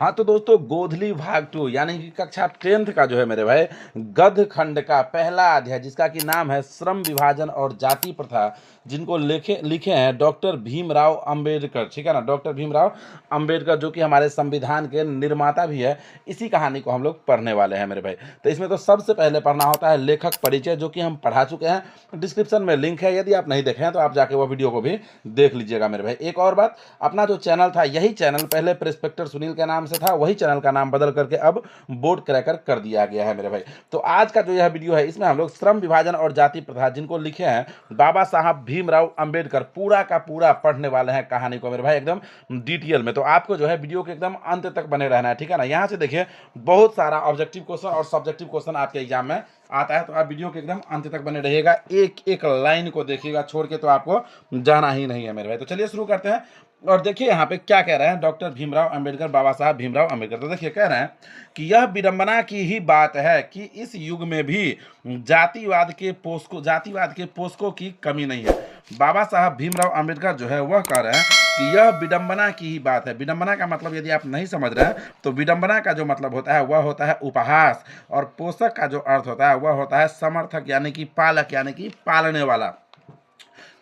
हाँ तो दोस्तों, गोधली भाग 2 यानी कि कक्षा 10th का जो है मेरे भाई गद्य खंड का पहला अध्याय, जिसका कि नाम है श्रम विभाजन और जाति प्रथा, जिनको लिखे लिखे हैं डॉक्टर भीमराव अंबेडकर। ठीक है ना, डॉक्टर भीमराव अंबेडकर जो कि हमारे संविधान के निर्माता भी है। इसी कहानी को हम लोग पढ़ने वाले हैं मेरे भाई। तो इसमें तो सबसे पहले पढ़ना होता है लेखक परिचय, जो कि हम पढ़ा चुके हैं। डिस्क्रिप्शन में लिंक है, यदि आप नहीं देखे हैं तो आप जाके वो वीडियो को भी देख लीजिएगा मेरे भाई। एक और बात, अपना जो चैनल था, यही चैनल पहले प्रेस्पेक्टर सुनील के नाम से था, वही चैनल का नाम बदल करके अब बोर्ड क्रैकर कर दिया गया है मेरे भाई। तो आज का जो यह वीडियो है, इसमें हम लोग श्रम विभाजन और जाति प्रथा, जिनको लिखे हैं बाबा साहब भीमराव अंबेडकर, पूरा का पूरा पढ़ने वाले हैं कहानी को मेरे भाई, एकदम डिटेल में। तो आपको जो है वीडियो के एकदम अंत तक बने रहना है, ठीक है ना। यहाँ से देखिए, बहुत सारा ऑब्जेक्टिव क्वेश्चन और सब्जेक्टिव क्वेश्चन आपके एग्जाम में आता है, तो आप वीडियो के एकदम अंत तक बने रहिएगा। एक एक लाइन को देखिएगा छोड़ के, तो आपको जाना ही नहीं है मेरे भाई। तो चलिए शुरू करते हैं। और देखिए यहाँ पे क्या कह रहे हैं डॉक्टर भीमराव अंबेडकर, बाबा साहब भीमराव अंबेडकर। तो देखिए कह रहे हैं कि यह विडंबना की ही बात है कि इस युग में भी जातिवाद के पोषकों की कमी नहीं है। बाबा साहब भीमराव अंबेडकर जो है वह कह रहे हैं कि यह विडंबना की ही बात है। विडंबना का मतलब यदि आप नहीं समझ रहे हैं, तो विडंबना का जो मतलब होता है वह होता है उपहास, और पोषक का जो अर्थ होता है वह होता है समर्थक, यानी कि पालक, यानी कि पालने वाला।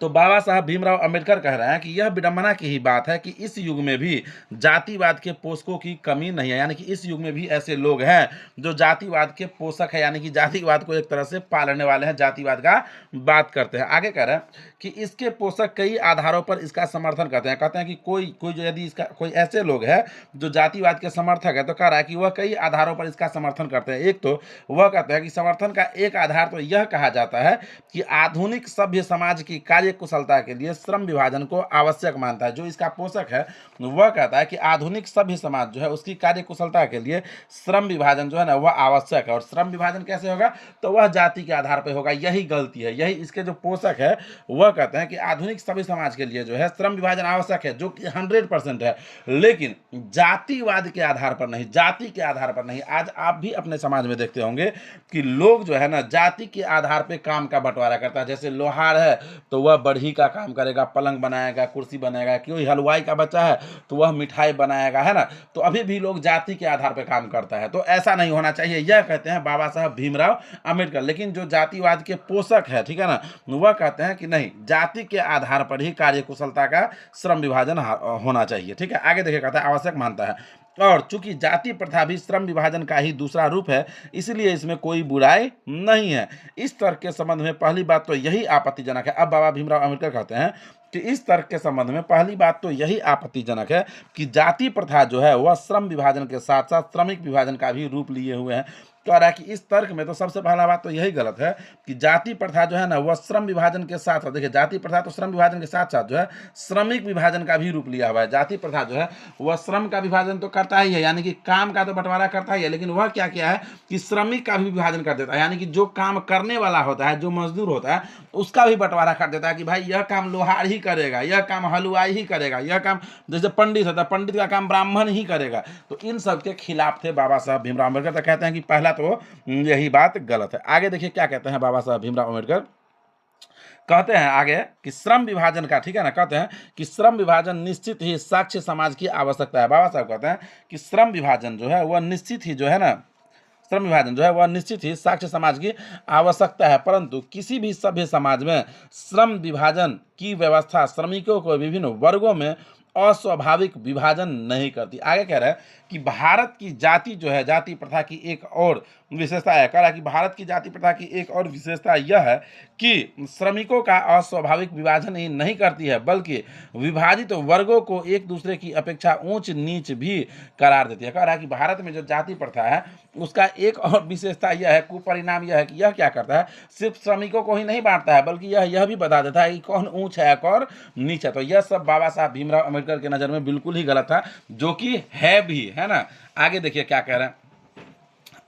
तो बाबा साहब भीमराव अंबेडकर कह रहे हैं कि यह विडंबना की ही बात है कि इस युग में भी जातिवाद के पोषकों की कमी नहीं है, यानी कि इस युग में भी ऐसे लोग हैं जो जातिवाद के पोषक है, यानी कि जातिवाद को एक तरह से पालने वाले हैं, जातिवाद का बात करते हैं। आगे कह रहे हैं कि इसके पोषक कई आधारों पर इसका समर्थन करते हैं। कहते हैं कि कोई जो यदि इसका कोई ऐसे लोग हैं जो जातिवाद के समर्थक है, तो कह रहा है कि वह कई आधारों पर इसका समर्थन करते हैं। एक तो वह कहते हैं कि समर्थन का एक आधार तो यह कहा जाता है कि आधुनिक सभ्य समाज की कार्य कुशलता के लिए श्रम विभाजन को आवश्यक मानता है। जो इसका पोषक है वह कहता है कि आधुनिक सभ्य समाज जो है उसकी कार्य कुशलता के लिए श्रम विभाजन जो है ना वह आवश्यक है। और श्रम विभाजन कैसे होगा, तो वह जाति के आधार पर होगा। यही गलती है, यही इसके जो पोषक है वह कहते हैं कि आधुनिक सभ्य समाज के लिए जो है श्रम विभाजन आवश्यक है, जो कि 100% है, लेकिन जातिवाद के आधार पर नहीं, जाति के आधार पर नहीं। आज आप भी अपने समाज में देखते होंगे कि लोग जो है ना जाति के आधार पर काम का बंटवारा करता है। जैसे लोहार है तो वह बढ़ी का काम करेगा, पलंग बनाएगा, कुर्सी बनाएगा। कोई हलवाई का बच्चा है तो वह मिठाई बनाएगा, है ना। तो अभी भी लोग जाति के आधार पर काम करता है, तो ऐसा नहीं होना चाहिए, यह कहते हैं बाबा साहब भीमराव अंबेडकर। लेकिन जो जातिवाद के पोषक है, ठीक है ना, वह कहते हैं कि नहीं, जाति के आधार पर ही कार्य कुशलता का श्रम विभाजन होना चाहिए। ठीक है, आगे देखिए, कहता है आवश्यक मानता है। और चूंकि जाति प्रथा भी श्रम विभाजन का ही दूसरा रूप है, इसलिए इसमें कोई बुराई नहीं है। इस तर्क के संबंध में पहली बात तो यही आपत्तिजनक है। अब बाबा भीमराव अंबेडकर कहते हैं कि इस तर्क के संबंध में पहली बात तो यही आपत्तिजनक है कि जाति प्रथा जो है वह श्रम विभाजन के साथ साथ श्रमिक विभाजन का भी रूप लिए हुए हैं। कह रहा है कि इस तर्क में तो सबसे पहला बात तो यही गलत है कि जाति प्रथा जो है ना वह श्रम विभाजन के साथ साथ, देखिए जाति प्रथा तो श्रम विभाजन के साथ साथ जो है श्रमिक विभाजन का भी रूप लिया हुआ है। जाति प्रथा जो है वह श्रम का विभाजन तो करता ही है, यानी कि काम का तो बंटवारा करता ही है, लेकिन वह क्या किया है कि श्रमिक का भी विभाजन कर देता है, यानी कि जो काम करने वाला होता है, जो मजदूर होता है, उसका भी बंटवारा कर देता है कि भाई यह काम लोहार ही करेगा, यह काम हलवाई ही करेगा, यह काम जैसे पंडित होता है, पंडित का काम ब्राह्मण ही करेगा। तो इन सब के खिलाफ थे बाबा साहब भीमराव अम्बेडकर। तो कहते हैं कि पहला तो यही बात गलत है। आगे देखिए क्या कहते हैं बाबा साहब भीमराव अम्बेडकर। कहते हैं आगे कि श्रम विभाजन का, ठीक है ना, कहते हैं कि श्रम विभाजन निश्चित ही साक्ष्य समाज की आवश्यकता है। बाबा साहब कहते हैं कि श्रम विभाजन जो है वह निश्चित ही जो है ना, श्रम विभाजन जो है वह निश्चित ही साक्ष्य समाज की आवश्यकता है, परंतु किसी भी सभ्य समाज में श्रम विभाजन की व्यवस्था श्रमिकों को विभिन्न वर्गों में अस्वाभाविक विभाजन नहीं करती। आगे कह रहे हैं कि भारत की जाति जो है, जाति प्रथा की एक और विशेषता है, कह रहा है कि भारत की जाति प्रथा की एक और विशेषता यह है कि श्रमिकों का अस्वाभाविक विभाजन ही नहीं करती है, बल्कि विभाजित वर्गों को एक दूसरे की अपेक्षा ऊंच नीच भी करार देती है। कह रहा है कि भारत में जो जाति प्रथा है उसका एक और विशेषता यह है, कुपरिणाम यह है कि यह क्या करता है, सिर्फ श्रमिकों को ही नहीं बांटता है, बल्कि यह भी बता देता है कि कौन ऊंच है कौन नीच है। तो यह सब बाबा साहब भीमराव अम्बेडकर के नज़र में बिल्कुल ही गलत था, जो कि है भी, है ना। आगे देखिए क्या कह रहे हैं,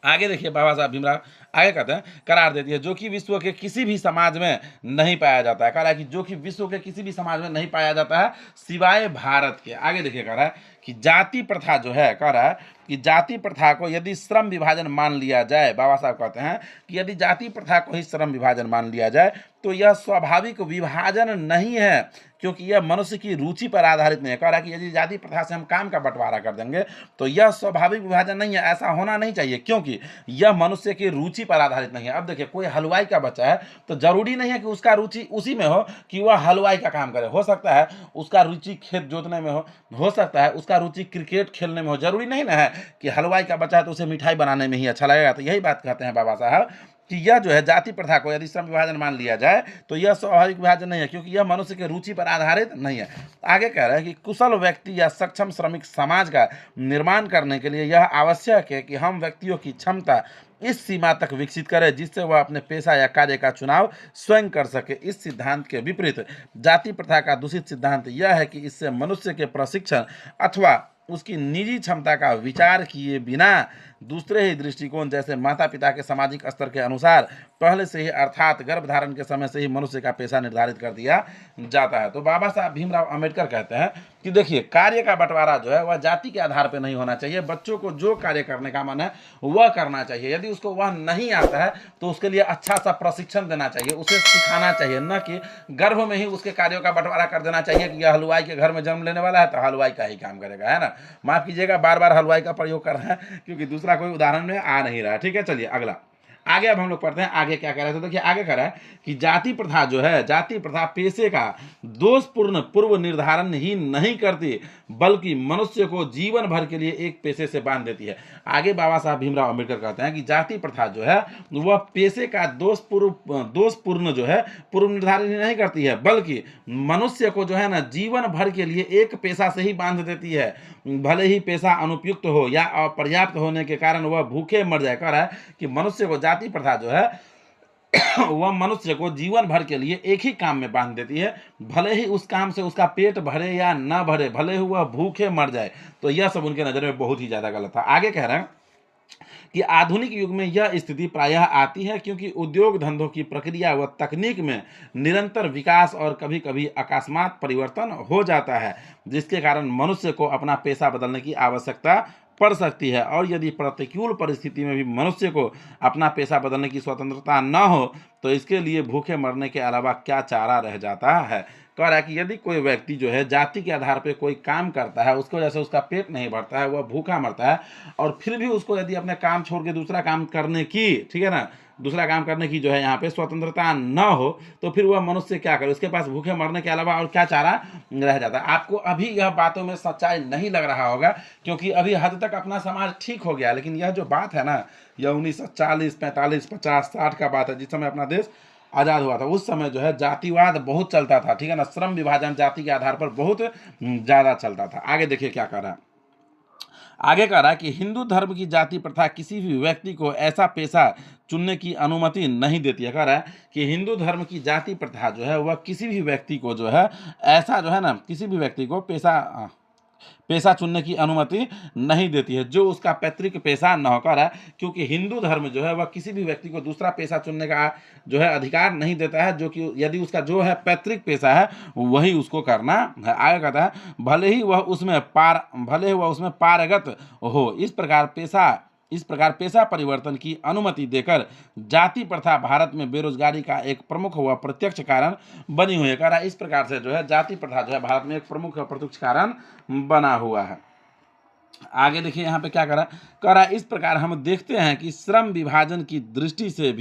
आगे देखिए बाबा साहब भीमराव आगे कहते हैं करार देती है, जो कि विश्व के किसी भी समाज में नहीं पाया जाता है। कह रहा है कि जो कि विश्व के किसी भी समाज में नहीं पाया जाता है सिवाय भारत के। आगे देखिए कह रहा है कि जाति प्रथा जो है, कह रहा है कि जाति प्रथा को यदि श्रम विभाजन मान लिया जाए, बाबा साहब कहते हैं कि यदि जाति प्रथा को ही श्रम विभाजन मान लिया जाए तो यह स्वाभाविक विभाजन नहीं है, क्योंकि यह मनुष्य की रुचि पर आधारित नहीं है। कह रहा है कि यदि जाति प्रथा से हम काम का बंटवारा कर देंगे तो यह स्वाभाविक विभाजन नहीं है, ऐसा होना नहीं चाहिए, क्योंकि यह मनुष्य की रुचि पर आधारित नहीं है। अब देखिए, कोई हलवाई का बच्चा है तो जरूरी नहीं है कि उसका रुचि उसी में हो कि वह हलवाई का काम करे। हो सकता है उसका रुचि खेत जोतने में हो सकता है उसका रुचि क्रिकेट खेलने में हो। जरूरी नहीं ना है कि हलवाई का बच्चा है तो उसे मिठाई बनाने में ही अच्छा लगेगा। तो यही बात कहते हैं बाबा साहब कि यह जो है जाति प्रथा को यदि श्रम विभाजन मान लिया जाए तो यह स्वाभाविक विभाजन नहीं है, क्योंकि यह मनुष्य की रुचि पर आधारित नहीं है। आगे कह रहे हैं कि कुशल व्यक्ति या सक्षम श्रमिक समाज का निर्माण करने के लिए यह आवश्यक है कि हम व्यक्तियों की क्षमता इस सीमा तक विकसित करें जिससे वह अपने पेशा या कार्य का चुनाव स्वयं कर सके। इस सिद्धांत के विपरीत जाति प्रथा का दूषित सिद्धांत यह है कि इससे मनुष्य के प्रशिक्षण अथवा उसकी निजी क्षमता का विचार किए बिना दूसरे ही दृष्टिकोण जैसे माता पिता के सामाजिक स्तर के अनुसार पहले से ही अर्थात गर्भधारण के समय से ही मनुष्य का पेशा निर्धारित कर दिया जाता है। तो बाबा साहब भीमराव अंबेडकर कहते हैं कि देखिए, कार्य का बंटवारा जो है वह जाति के आधार पर नहीं होना चाहिए। बच्चों को जो कार्य करने का मन है वह करना चाहिए। यदि उसको वह नहीं आता है तो उसके लिए अच्छा सा प्रशिक्षण देना चाहिए, उसे सिखाना चाहिए, न कि गर्भ में ही उसके कार्यों का बंटवारा कर देना चाहिए कि यह हलवाई के घर में जन्म लेने वाला है तो हलवाई का ही काम करेगा, है ना। माफ कीजिएगा, बार बार हलवाई का प्रयोग कर रहे हैं क्योंकि दूसरा कोई उदाहरण में आ नहीं रहा। ठीक है, चलिए अगला आगे अब हम लोग पढ़ते हैं। आगे क्या कह रहे हैं, तो देखिए आगे कह रहा है कि जाति प्रथा जो है, जाति प्रथा पेशे का दोषपूर्ण पूर्व निर्धारण ही नहीं करती बल्कि मनुष्य को जीवन भर के लिए एक पेशे से बांध देती है। आगे बाबा साहब भीमराव अंबेडकर कहते हैं कि जाति प्रथा जो है वह पेशे का दोषपूर्ण जो है पूर्व निर्धारण ही नहीं करती है बल्कि मनुष्य को जो है ना जीवन भर के लिए एक पेशा से ही बांध देती है। भले ही पेशा अनुपयुक्त हो या अपर्याप्त होने के कारण वह भूखे मर जाए। कह रहा है कि मनुष्य को जाति प्रथा जो है वह मनुष्य को जीवन भर के लिए एक ही काम में बांध देती है, भले ही उस काम से उसका पेट भरे या न भरे, भले ही वह भूखे मर जाए। तो यह सब उनके नजर में बहुत ही ज्यादा गलत था। आगे कह रहे हैं कि आधुनिक युग में यह स्थिति प्रायः आती है क्योंकि उद्योग धंधों की प्रक्रिया व तकनीक में निरंतर विकास और कभी कभी अकस्मात परिवर्तन हो जाता है, जिसके कारण मनुष्य को अपना पेशा बदलने की आवश्यकता पड़ सकती है। और यदि प्रतिकूल परिस्थिति में भी मनुष्य को अपना पेशा बदलने की स्वतंत्रता न हो तो इसके लिए भूखे मरने के अलावा क्या चारा रह जाता है। कह रहा है कि यदि कोई व्यक्ति जो है जाति के आधार पर कोई काम करता है, उसको जैसे उसका पेट नहीं भरता है, वह भूखा मरता है, और फिर भी उसको यदि अपने काम छोड़ के दूसरा काम करने की, ठीक है ना, दूसरा काम करने की जो है यहाँ पे स्वतंत्रता न हो तो फिर वह मनुष्य क्या करे, उसके पास भूखे मरने के अलावा और क्या चारा रह जाता है। आपको अभी यह बातों में सच्चाई नहीं लग रहा होगा क्योंकि अभी हद तक अपना समाज ठीक हो गया, लेकिन यह जो बात है ना, यह 1940, 45, 50, 60 का बात है, जिस समय अपना देश आज़ाद हुआ था। उस समय जो है जातिवाद बहुत चलता था, ठीक है ना, श्रम विभाजन जाति के आधार पर बहुत ज़्यादा चलता था। आगे देखिए क्या कर रहा है, आगे कह रहा है कि हिंदू धर्म की जाति प्रथा किसी भी व्यक्ति को ऐसा पेशा चुनने की अनुमति नहीं देती है। कह रहा है कि हिंदू धर्म की जाति प्रथा जो है वह किसी भी व्यक्ति को जो है ऐसा जो है ना, किसी भी व्यक्ति को पेशा चुनने की अनुमति नहीं देती है जो उसका पैतृक पेशा न हो। कर है क्योंकि हिंदू धर्म जो है वह किसी भी व्यक्ति को दूसरा पेशा चुनने का जो है अधिकार नहीं देता है, जो कि यदि उसका जो है पैतृक पेशा है वही उसको करना है। आगे कहता है भले ही वह उसमें पारंगत हो। इस प्रकार पेशा परिवर्तन की अनुमति देकर जाति प्रथा भारत में बेरोजगारी का एक प्रमुख व प्रत्यक्ष कारण बनी हुई है। कह रहा है इस प्रकार से जो है जाति प्रथा जो है भारत में एक प्रमुख व प्रत्यक्ष कारण बना हुआ है। आगे देखिए यहाँ पे क्या कह रहा है इस प्रकार हम देखते हैं कि श्रम विभाजन की दृष्टि से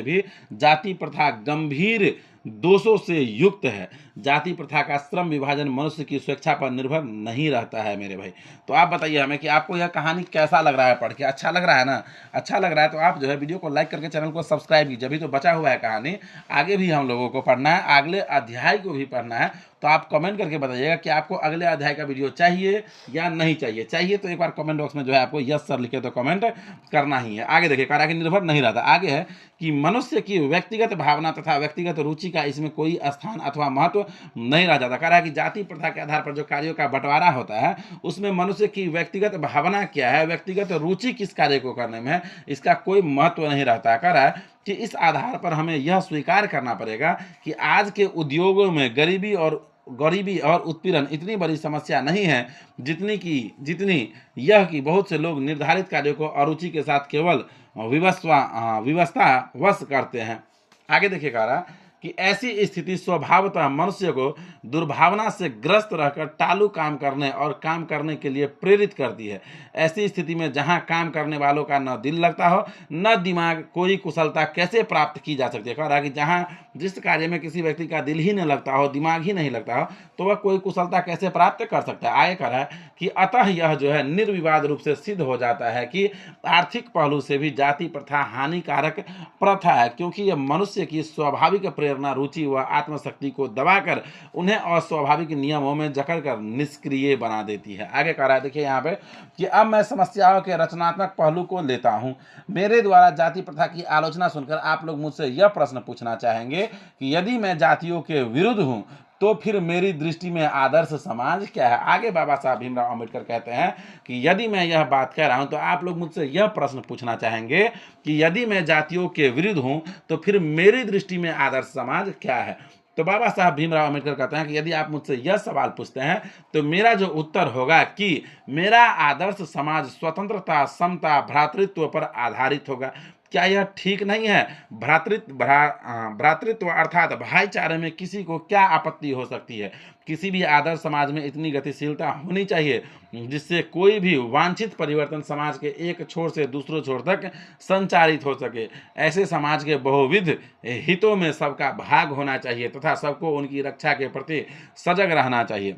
भी जाति प्रथा गंभीर दोषों से युक्त है। जाति प्रथा का श्रम विभाजन मनुष्य की स्वेच्छा पर निर्भर नहीं रहता है मेरे भाई। तो आप बताइए हमें कि आपको यह कहानी कैसा लग रहा है, पढ़ के अच्छा लग रहा है ना। अच्छा लग रहा है तो आप जो है वीडियो को लाइक करके चैनल को सब्सक्राइब कीजिए। अभी तो बचा हुआ है कहानी, आगे भी हम लोगों को पढ़ना है, अगले अध्याय को भी पढ़ना है। तो आप कमेंट करके बताइएगा कि आपको अगले अध्याय का वीडियो चाहिए या नहीं चाहिए। चाहिए तो एक बार कमेंट बॉक्स में जो है आपको यस सर लिखे तो कमेंट करना ही है। आगे देखिए कह निर्भर नहीं रहता। आगे है कि मनुष्य की व्यक्तिगत भावना तथा व्यक्तिगत रुचि का इसमें कोई स्थान अथवा महत्व नहीं रह जाता। कह रहा है कि जाति प्रथा के आधार पर जो कार्यों का बंटवारा होता है उसमें मनुष्य की व्यक्तिगत भावना क्या है, व्यक्तिगत रुचि किस कार्य को करने में है, इसका कोई महत्व नहीं रहता। कह रहा है कि इस आधार पर हमें यह स्वीकार करना पड़ेगा कि आज के उद्योगों में गरीबी और गरीबी और उत्पीड़न इतनी बड़ी समस्या नहीं है जितनी यह कि बहुत से लोग निर्धारित कार्यों को अरुचि के साथ केवल विवशतावश करते हैं। आगे देखिए कह रहा कि ऐसी स्थिति स्वभावतः मनुष्य को दुर्भावना से ग्रस्त रहकर टालू काम करने और काम करने के लिए प्रेरित करती है। ऐसी स्थिति में जहां काम करने वालों का न दिल लगता हो न दिमाग, कोई कुशलता कैसे प्राप्त की जा सकती है। कह रहा है कि जहां जिस कार्य में किसी व्यक्ति का दिल ही नहीं लगता हो, दिमाग ही नहीं लगता हो, तो वह कोई कुशलता कैसे प्राप्त कर सकता है। आगे कह रहा है कि अतः यह जो है निर्विवाद रूप से सिद्ध हो जाता है कि आर्थिक पहलू से भी जाति प्रथा हानिकारक प्रथा है, क्योंकि यह मनुष्य की स्वाभाविक प्रेरणा, रुचि व आत्मशक्ति को दबाकर उन्हें अस्वाभाविक नियमों में जकड़कर निष्क्रिय बना देती है। आगे कह रहा है देखिए यहाँ पे कि अब मैं समस्याओं के रचनात्मक पहलू को लेता हूँ। मेरे द्वारा जाति प्रथा की आलोचना सुनकर आप लोग मुझसे यह प्रश्न पूछना चाहेंगे कि यदि मैं जातियों के विरुद्ध हूँ तो फिर मेरी दृष्टि में आदर्श समाज क्या है। आगे बाबा साहब भीमराव अम्बेडकर कहते हैं कि यदि मैं यह बात कह रहा हूं तो आप लोग मुझसे यह प्रश्न पूछना चाहेंगे कि यदि मैं जातियों के विरुद्ध हूं तो फिर मेरी दृष्टि में आदर्श समाज क्या है। तो बाबा साहब भीमराव अम्बेडकर कहते हैं कि यदि आप मुझसे यह सवाल पूछते हैं तो मेरा जो उत्तर होगा कि मेरा आदर्श समाज स्वतंत्रता, समता, भ्रातृत्व पर आधारित होगा। क्या यह ठीक नहीं है? भ्रातृत्व अर्थात भाईचारे में किसी को क्या आपत्ति हो सकती है। किसी भी आदर्श समाज में इतनी गतिशीलता होनी चाहिए जिससे कोई भी वांछित परिवर्तन समाज के एक छोर से दूसरे छोर तक संचारित हो सके। ऐसे समाज के बहुविध हितों में सबका भाग होना चाहिए तथा सबको उनकी रक्षा के प्रति सजग रहना चाहिए।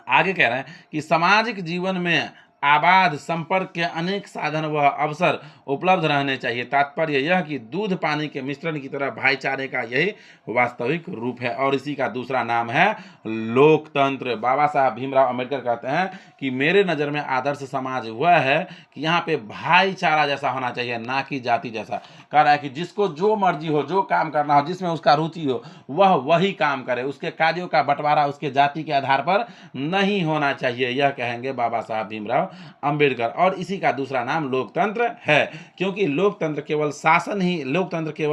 आगे कह रहे हैं कि सामाजिक जीवन में आबाद संपर्क के अनेक साधन व अवसर उपलब्ध रहने चाहिए। तात्पर्य यह कि दूध पानी के मिश्रण की तरह भाईचारे का यही वास्तविक रूप है और इसी का दूसरा नाम है लोकतंत्र। बाबा साहब भीमराव अम्बेडकर कहते हैं कि मेरे नज़र में आदर्श समाज वह है कि यहाँ पे भाईचारा जैसा होना चाहिए, ना कि जाति जैसा। कह रहा है कि जिसको जो मर्जी हो, जो काम करना हो, जिसमें उसका रुचि हो, वह वही काम करे। उसके कार्यों का बंटवारा उसके जाति के आधार पर नहीं होना चाहिए, यह कहेंगे बाबा साहब भीमराव अम्बेडकर। और इसी का दूसरा नाम लोकतंत्र है, क्योंकि लोकतंत्र केवल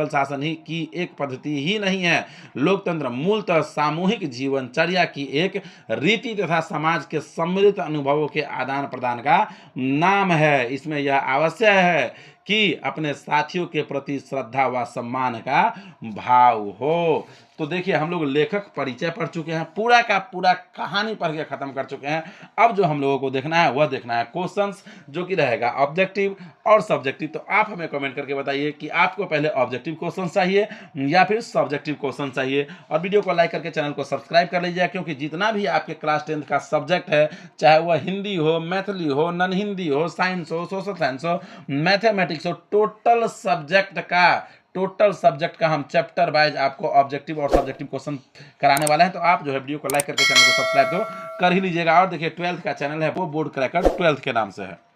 शासन ही की एक पद्धति ही नहीं है। लोकतंत्र मूलतः सामूहिक जीवनचर्या की एक रीति तथा समाज के सम्मिलित अनुभवों के आदान प्रदान का नाम है। इसमें यह आवश्यक है कि अपने साथियों के प्रति श्रद्धा व सम्मान का भाव हो। तो देखिए हम लोग लेखक परिचय पढ़ चुके हैं, पूरा का पूरा कहानी पढ़ के खत्म कर चुके हैं। अब जो हम लोगों को देखना है वह देखना है क्वेश्चंस, जो कि रहेगा ऑब्जेक्टिव और सब्जेक्टिव। तो आप हमें कमेंट करके बताइए कि आपको पहले ऑब्जेक्टिव क्वेश्चन चाहिए या फिर सब्जेक्टिव क्वेश्चन चाहिए। और वीडियो को लाइक करके चैनल को सब्सक्राइब कर लीजिए, क्योंकि जितना भी आपके क्लास 10th का सब्जेक्ट है, चाहे वह हिंदी हो, मैथिली हो, नॉन हिंदी हो, साइंस हो, सोशल साइंस हो, मैथमेटिक्स हो, टोटल सब्जेक्ट का हम चैप्टर वाइज आपको ऑब्जेक्टिव और सब्जेक्टिव क्वेश्चन कराने वाले हैं। तो आप जो है वीडियो को लाइक करके चैनल को सब्सक्राइब तो कर ही लीजिएगा। और देखिए 12th का चैनल है वो बोर्ड क्रैकर 12th के नाम से है।